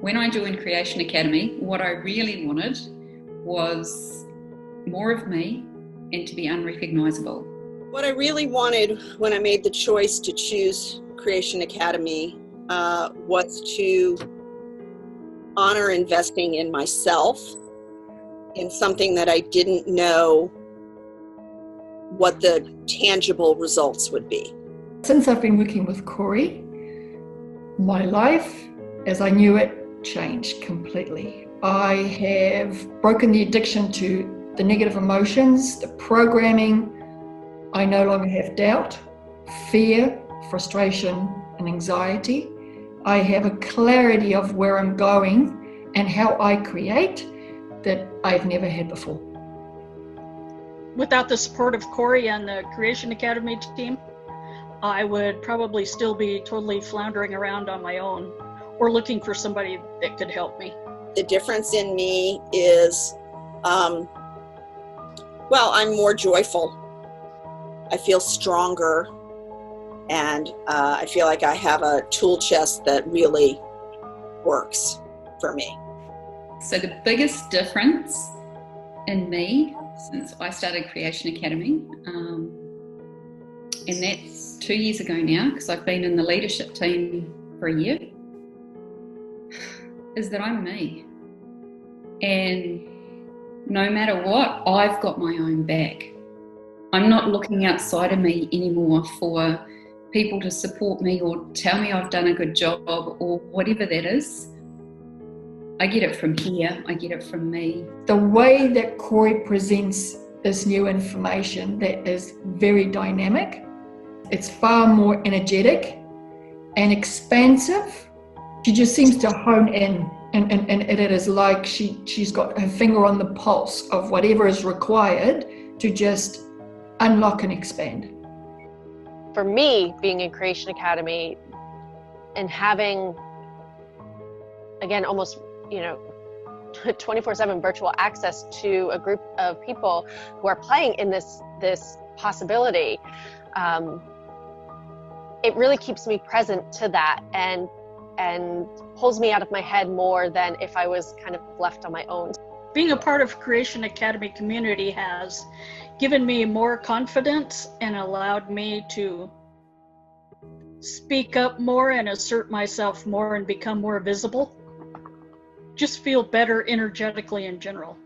When I joined Creation Academy, what I really wanted was more of me and to be unrecognisable. What I really wanted when I made the choice to choose Creation Academy was to honor investing in myself, in something that I didn't know what the tangible results would be. Since I've been working with Cory, my life as I knew it changed completely. I have broken the addiction to the negative emotions, the programming. I no longer have doubt, fear, frustration, and anxiety. I have a clarity of where I'm going and how I create that I've never had before. Without the support of Cory and the Creation Academy team, I would probably still be totally floundering around on my own or looking for somebody that could help me. The difference in me is, I'm more joyful. I feel stronger, and I feel like I have a tool chest that really works for me. So the biggest difference in me since I started Creation Academy, and that's 2 years ago now, because I've been in the leadership team for a year, is that I'm me. And no matter what, I've got my own back. I'm not looking outside of me anymore for people to support me or tell me I've done a good job or whatever that is. I get it from here, I get it from me. The way that Cory presents this new information that is very dynamic, it's far more energetic and expansive. She just seems to hone in, and it is like she's got her finger on the pulse of whatever is required to just unlock and expand. For me, being in Creation Academy and having, again, almost 24/7 virtual access to a group of people who are playing in this possibility, it really keeps me present to that and pulls me out of my head more than if I was kind of left on my own. Being a part of Creation Academy community has given me more confidence and allowed me to speak up more and assert myself more and become more visible. Just feel better energetically in general.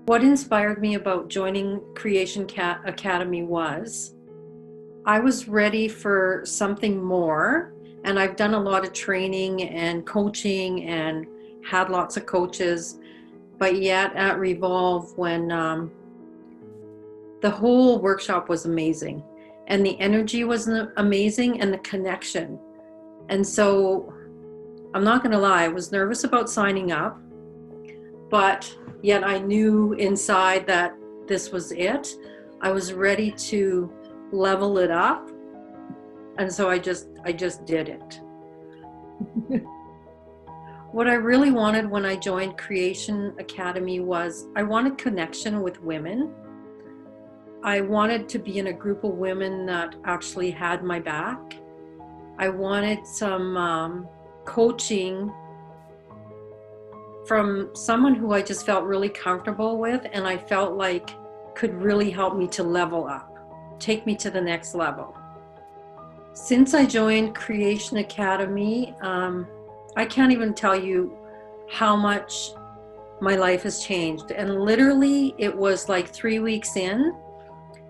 What inspired me about joining Creation Academy was I was ready for something more, and I've done a lot of training and coaching and had lots of coaches, but yet at Revolve, when the whole workshop was amazing and the energy was amazing and the connection. And so I'm not going to lie, I was nervous about signing up, but yet I knew inside that this was it. I was ready to level it up. And so I just did it. What I really wanted when I joined Creation Academy was I wanted connection with women. I wanted to be in a group of women that actually had my back. I wanted some coaching from someone who I just felt really comfortable with, and I felt like could really help me to level up, take me to the next level. Since I joined Creation Academy, I can't even tell you how much my life has changed. And literally it was like 3 weeks in,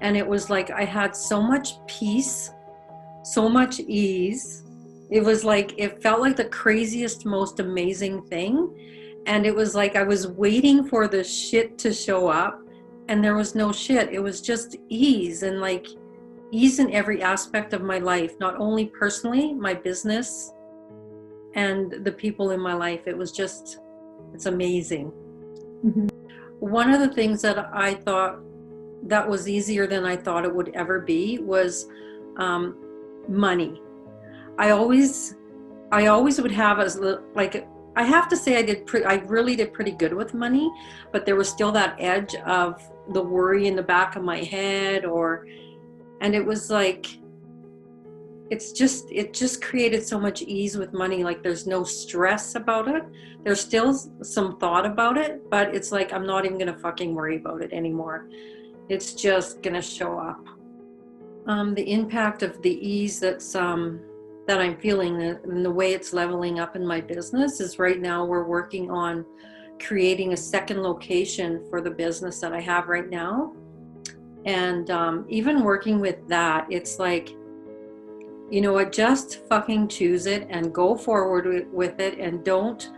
and it was like I had so much peace, so much ease. It was like, it felt like the craziest, most amazing thing. And it was like I was waiting for the shit to show up, and there was no shit. It was just ease, and like ease in every aspect of my life, not only personally, my business, and the people in my life. It was just, it's amazing. Mm-hmm. One of the things that I thought that was easier than I thought it would ever be was money. I always would have like I have to say I really did pretty good with money, but there was still that edge of the worry in the back of my head, and it was like, it just created so much ease with money. Like there's no stress about it. There's still some thought about it, but it's like, I'm not even gonna fucking worry about it anymore. It's just gonna show up. The impact of the ease that I'm feeling and the way it's leveling up in my business is right now we're working on creating a second location for the business that I have right now. And even working with that, it's like, you know what, just fucking choose it and go forward with it, and don't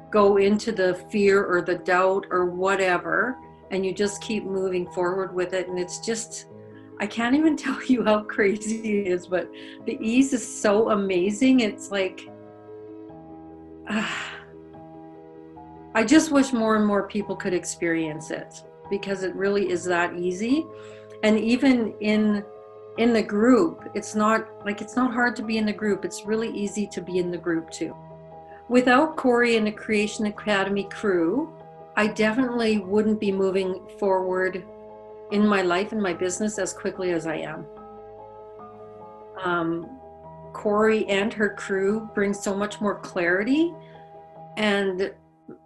go into the fear or the doubt or whatever, and you just keep moving forward with it. And it's just, I can't even tell you how crazy it is, but the ease is so amazing. It's like, I just wish more and more people could experience it, because it really is that easy. And even in the group, it's not hard to be in the group. It's really easy to be in the group too. Without Cory and the Creation Academy crew, I definitely wouldn't be moving forward in my life and my business as quickly as I am. Cory and her crew bring so much more clarity, and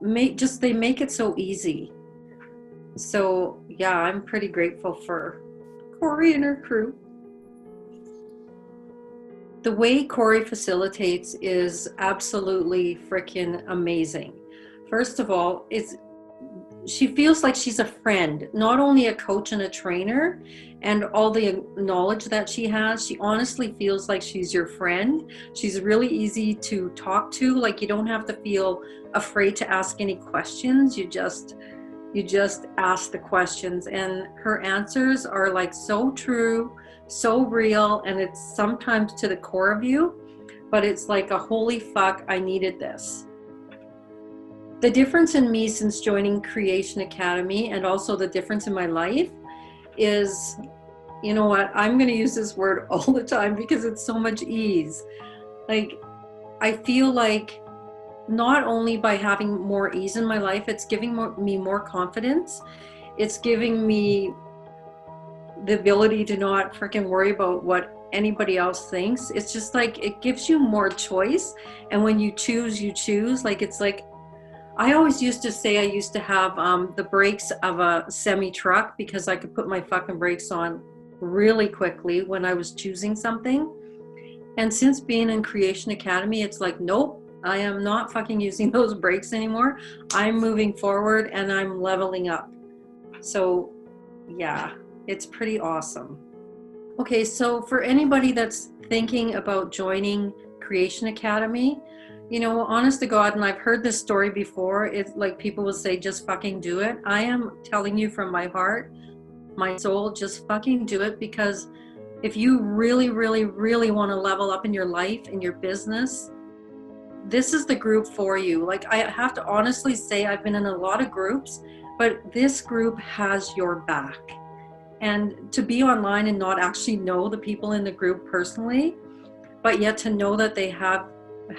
they make it so easy. So yeah, I'm pretty grateful for Cory and her crew. The way Cory facilitates is absolutely freaking amazing. First of all, she feels like she's a friend, not only a coach and a trainer, and all the knowledge that she has. She honestly feels like she's your friend. She's really easy to talk to. Like, you don't have to feel afraid to ask any questions. You just ask the questions, and her answers are like so true, so real, and it's sometimes to the core of you, but it's like a holy fuck, I needed this. The difference in me since joining Creation Academy, and also the difference in my life, is, you know what, I'm going to use this word all the time because it's so much ease. Like, I feel like not only by having more ease in my life, it's giving me more confidence. It's giving me the ability to not freaking worry about what anybody else thinks. It's just like, it gives you more choice. And when you choose, you choose. Like, it's like, I always used to say I used to have the brakes of a semi-truck, because I could put my fucking brakes on really quickly when I was choosing something. And since being in Creation Academy, it's like, nope, I am not fucking using those brakes anymore. I'm moving forward and I'm leveling up. So yeah, it's pretty awesome. Okay, so for anybody that's thinking about joining Creation Academy, you know, honest to God, and I've heard this story before, it's like people will say, just fucking do it. I am telling you from my heart, my soul, just fucking do it, because if you really, really, really want to level up in your life, in your business, this is the group for you. Like, I have to honestly say, I've been in a lot of groups, but this group has your back. And to be online and not actually know the people in the group personally, but yet to know that they have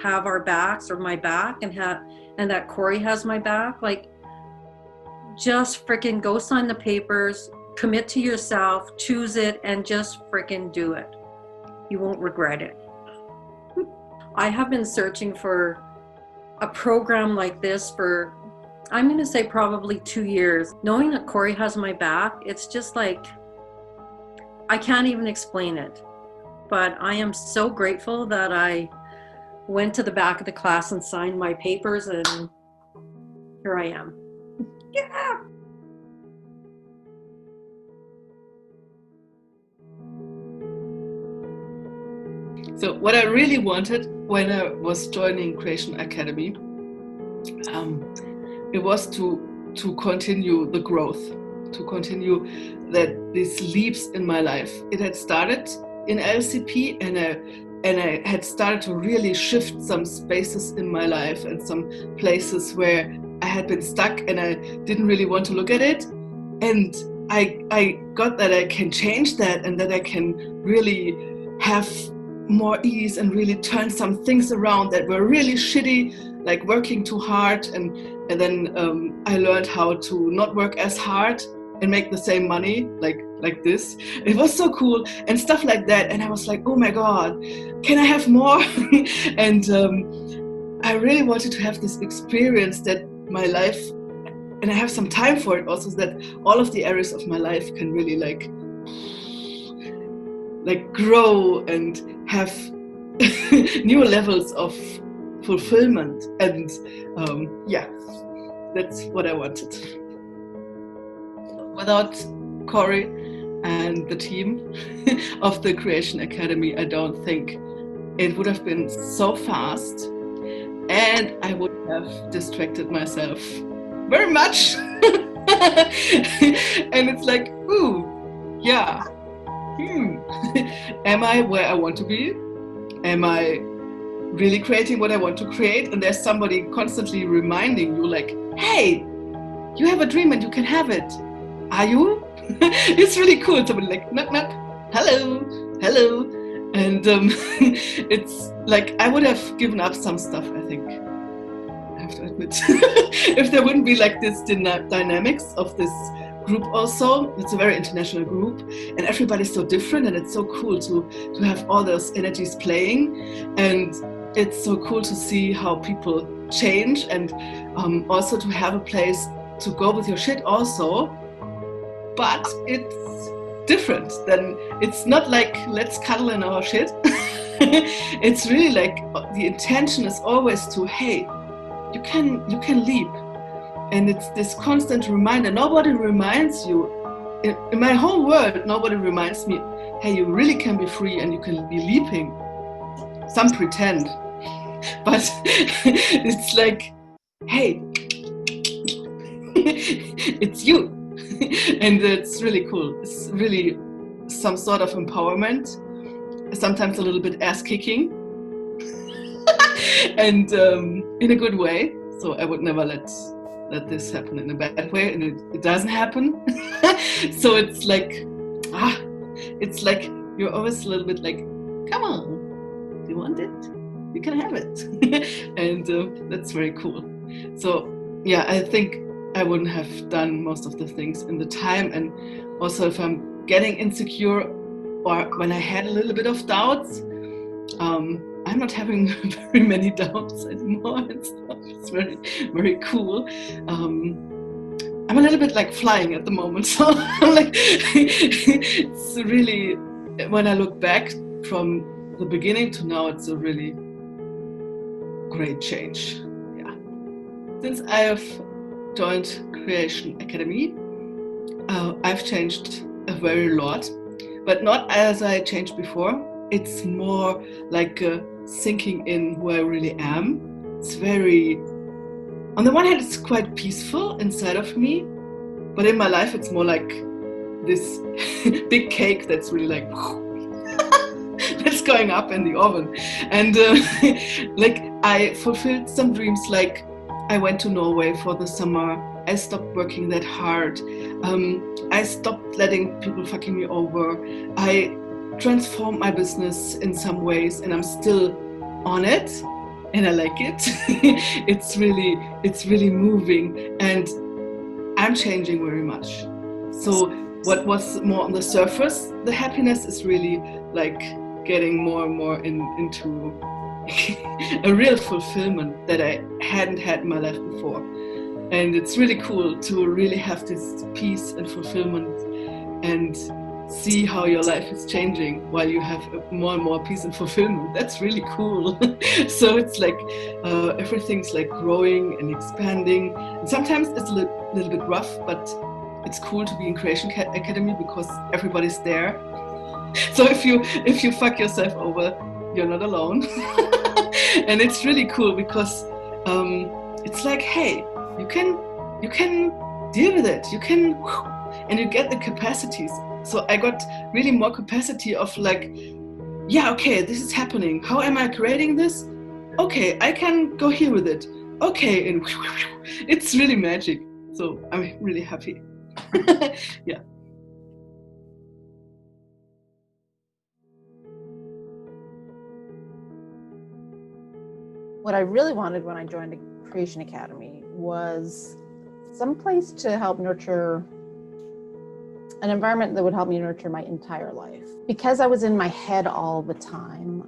our backs, or my back, and that Cory has my back, like, just freaking go sign the papers, commit to yourself, choose it, and just freaking do it. You won't regret it. I have been searching for a program like this for, I'm going to say, probably 2 years. Knowing that Cory has my back, it's just like, I can't even explain it. But I am so grateful that I went to the back of the class and signed my papers, and here I am. Yeah. So what I really wanted when I was joining Creation Academy, it was to continue the growth, to continue these leaps in my life. It had started in LCP, and I had started to really shift some spaces in my life and some places where I had been stuck and I didn't really want to look at it. And I got that I can change that, and that I can really have more ease and really turn some things around that were really shitty like working too hard, and then I learned how to not work as hard and make the same money like this. It was so cool and stuff like that, and I was like, oh my god, can I have more? And I really wanted to have this experience that my life, and I have some time for it also, so that all of the areas of my life can really like grow and have new levels of fulfillment. And yeah, that's what I wanted. Without Cory and the team of the Creation Academy, I don't think it would have been so fast, and I would have distracted myself very much. And it's like, ooh, yeah, am I where I want to be? Am I really creating what I want to create? And there's somebody constantly reminding you like, hey, you have a dream and you can have it. Are you? It's really cool. Somebody like, knock, knock, hello, hello. And it's like, I would have given up some stuff, I think, I have to admit, if there wouldn't be like this dynamics of this group also. It's a very international group, and everybody's so different, and it's so cool to have all those energies playing. And it's so cool to see how people change, and also to have a place to go with your shit also. But it's different. Then it's not like, let's cuddle in our shit. It's really like, the intention is always to, hey, you can leap. And it's this constant reminder. Nobody reminds you, in my whole world, nobody reminds me, hey, you really can be free and you can be leaping. Some pretend, but it's like, hey, it's you. And it's really cool. It's really some sort of empowerment, sometimes a little bit ass kicking, and in a good way. So I would never let this happen in a bad way, and it doesn't happen. So it's like, you're always a little bit like, come on, you want it, you can have it. And that's very cool. So yeah, I think I wouldn't have done most of the things in the time. And also, if I'm getting insecure, or when I had a little bit of doubts, I'm not having very many doubts anymore and stuff. It's very, very cool. I'm a little bit like flying at the moment. So like, it's really, when I look back from the beginning to now, it's a really great change. Yeah. Since I have joined Creation Academy, I've changed a very lot, but not as I changed before. It's more like sinking in who I really am. It's very, on the one hand, it's quite peaceful inside of me, but in my life, it's more like this big cake that's really like, that's going up in the oven. And like, I fulfilled some dreams, like I went to Norway for the summer. I stopped working that hard. I stopped letting people fucking me over. I transformed my business in some ways, and I'm still on it, and I like it. It's really moving, and I'm changing very much. So what was more on the surface, the happiness is really like getting more and more into a real fulfillment that I hadn't had in my life before. And it's really cool to really have this peace and fulfillment and see how your life is changing while you have more and more peace and fulfillment. That's really cool. So it's like everything's like growing and expanding. And sometimes it's a little bit rough, but it's cool to be in Creation Academy because everybody's there. So if you fuck yourself over, you're not alone. And it's really cool because it's like, hey, you can deal with it. You can, and you get the capacities. So I got really more capacity of like, yeah, okay, this is happening. How am I creating this? Okay, I can go here with it. Okay, and it's really magic. So I'm really happy. Yeah. What I really wanted when I joined the Creation Academy was some place to help nurture an environment that would help me nurture my entire life. Because I was in my head all the time,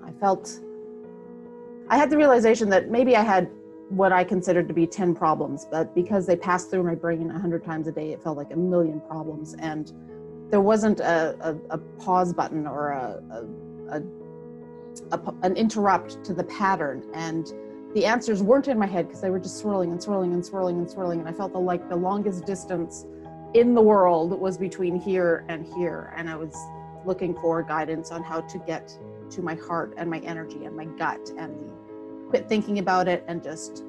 I had the realization that maybe I had what I considered to be 10 problems, but because they passed through my brain 100 times a day, it felt like a million problems. And there wasn't a pause button or an interrupt to the pattern. And the answers weren't in my head because they were just swirling and swirling and swirling and swirling. And I felt like the longest distance in the world was between here and here. And I was looking for guidance on how to get to my heart and my energy and my gut and quit thinking about it and just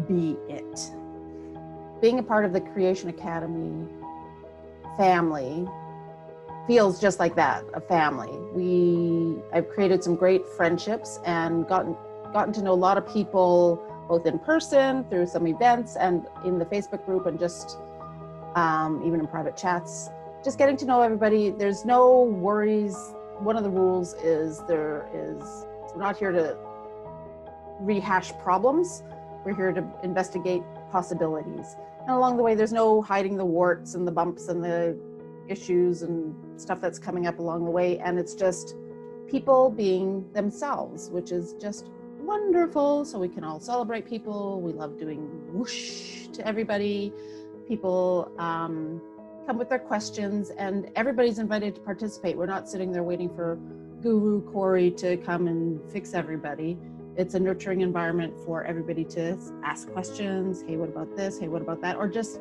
be it. Being a part of the Creation Academy family feels just like that, a family. I've created some great friendships and gotten to know a lot of people, both in person, through some events, and in the Facebook group, and just even in private chats. Just getting to know everybody. There's no worries. One of the rules is we're not here to rehash problems. We're here to investigate possibilities. And along the way, there's no hiding the warts and the bumps and the issues and stuff that's coming up along the way. And it's just people being themselves, which is just wonderful. So we can all celebrate people. We love doing whoosh to everybody. People come with their questions, and everybody's invited to participate. We're not sitting there waiting for Guru Cory to come and fix everybody. It's a nurturing environment for everybody to ask questions. Hey, what about this? Hey, what about that? Or just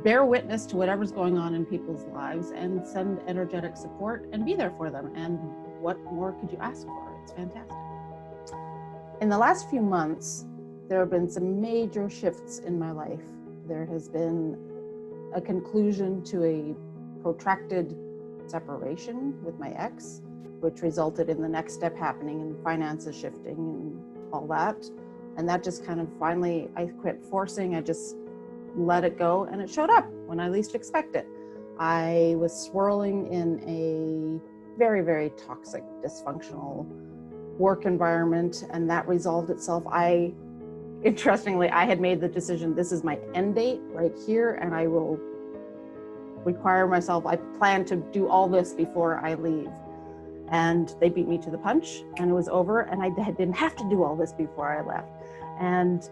bear witness to whatever's going on in people's lives and send energetic support and be there for them. And what more could you ask for? It's fantastic. In the last few months, there have been some major shifts in my life. There has been a conclusion to a protracted separation with my ex, which resulted in the next step happening and finances shifting and all that. And that just kind of finally, I quit forcing, I just let it go, and it showed up when I least expect it. I was swirling in a very, very toxic, dysfunctional work environment, and that resolved itself. Interestingly, I had made the decision, this is my end date right here, and I will require myself, I plan to do all this before I leave. And they beat me to the punch, and it was over, and I didn't have to do all this before I left. And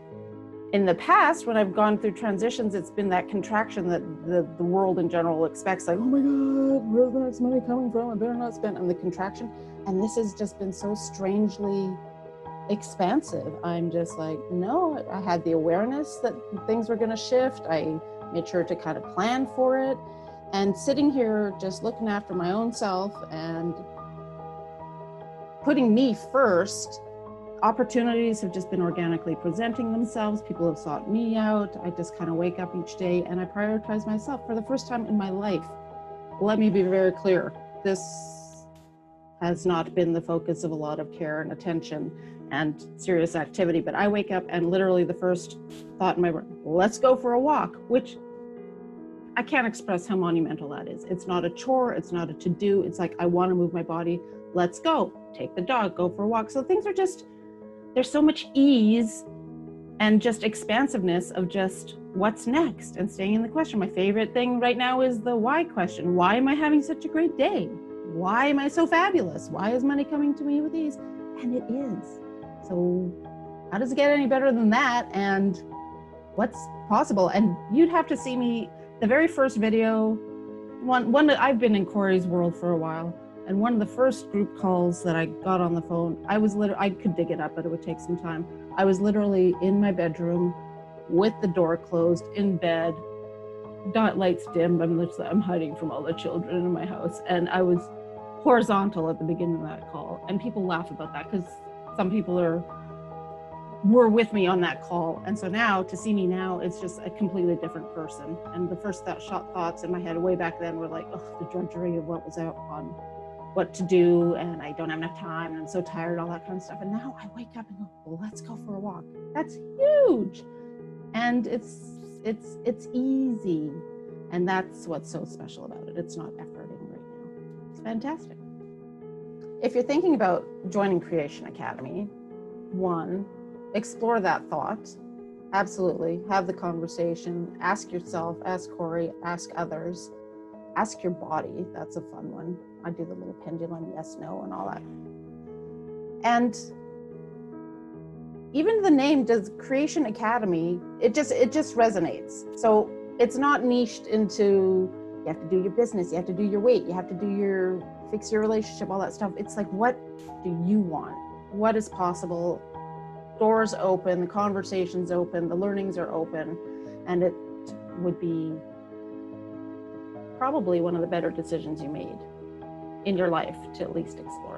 in the past, when I've gone through transitions, it's been that contraction that the world in general expects, like, oh my God, where's the next money coming from? I better not spend on the contraction. And this has just been so strangely expansive. I'm just like, no, I had the awareness that things were going to shift. I made sure to kind of plan for it. And sitting here just looking after my own self and putting me first, opportunities have just been organically presenting themselves. People have sought me out. I just kind of wake up each day and I prioritize myself for the first time in my life. Let me be very clear. This has not been the focus of a lot of care and attention and serious activity, but I wake up and literally the first thought in my brain, let's go for a walk, which I can't express how monumental that is. It's not a chore, it's not a to-do, it's like, I want to move my body, let's go, take the dog, go for a walk. So things are just, there's so much ease and just expansiveness of just what's next and staying in the question. My favorite thing right now is the why question. Why am I having such a great day? Why am I so fabulous? Why is money coming to me with ease? And it is. So how does it get any better than that? And what's possible? And you'd have to see me, the very first video, one that I've been in Cory's world for a while. And one of the first group calls that I got on the phone, I could dig it up, but it would take some time. I was literally in my bedroom with the door closed, in bed, lights dimmed. I'm hiding from all the children in my house. And I was horizontal at the beginning of that call. And people laugh about that because some people were with me on that call. And so now to see me now, it's just a completely different person. And the first thoughts in my head way back then were like, oh, the drudgery of what was out on what to do, and I don't have enough time, and I'm so tired, all that kind of stuff. And now I wake up and go, well, let's go for a walk. That's huge. And it's easy. And that's what's so special about it. It's not efforting right now. It's fantastic. If you're thinking about joining Creation Academy, one, explore that thought. Absolutely. Have the conversation. Ask yourself, ask Cory, ask others, ask your body. That's a fun one. I do the little pendulum, yes, no, and all that. And even the name does Creation Academy, it just resonates. So it's not niched into, you have to do your business, you have to do your weight, you have to do fix your relationship, all that stuff. It's like, what do you want? What is possible? Doors open, the conversation's open, the learnings are open, and it would be probably one of the better decisions you made in your life to at least explore.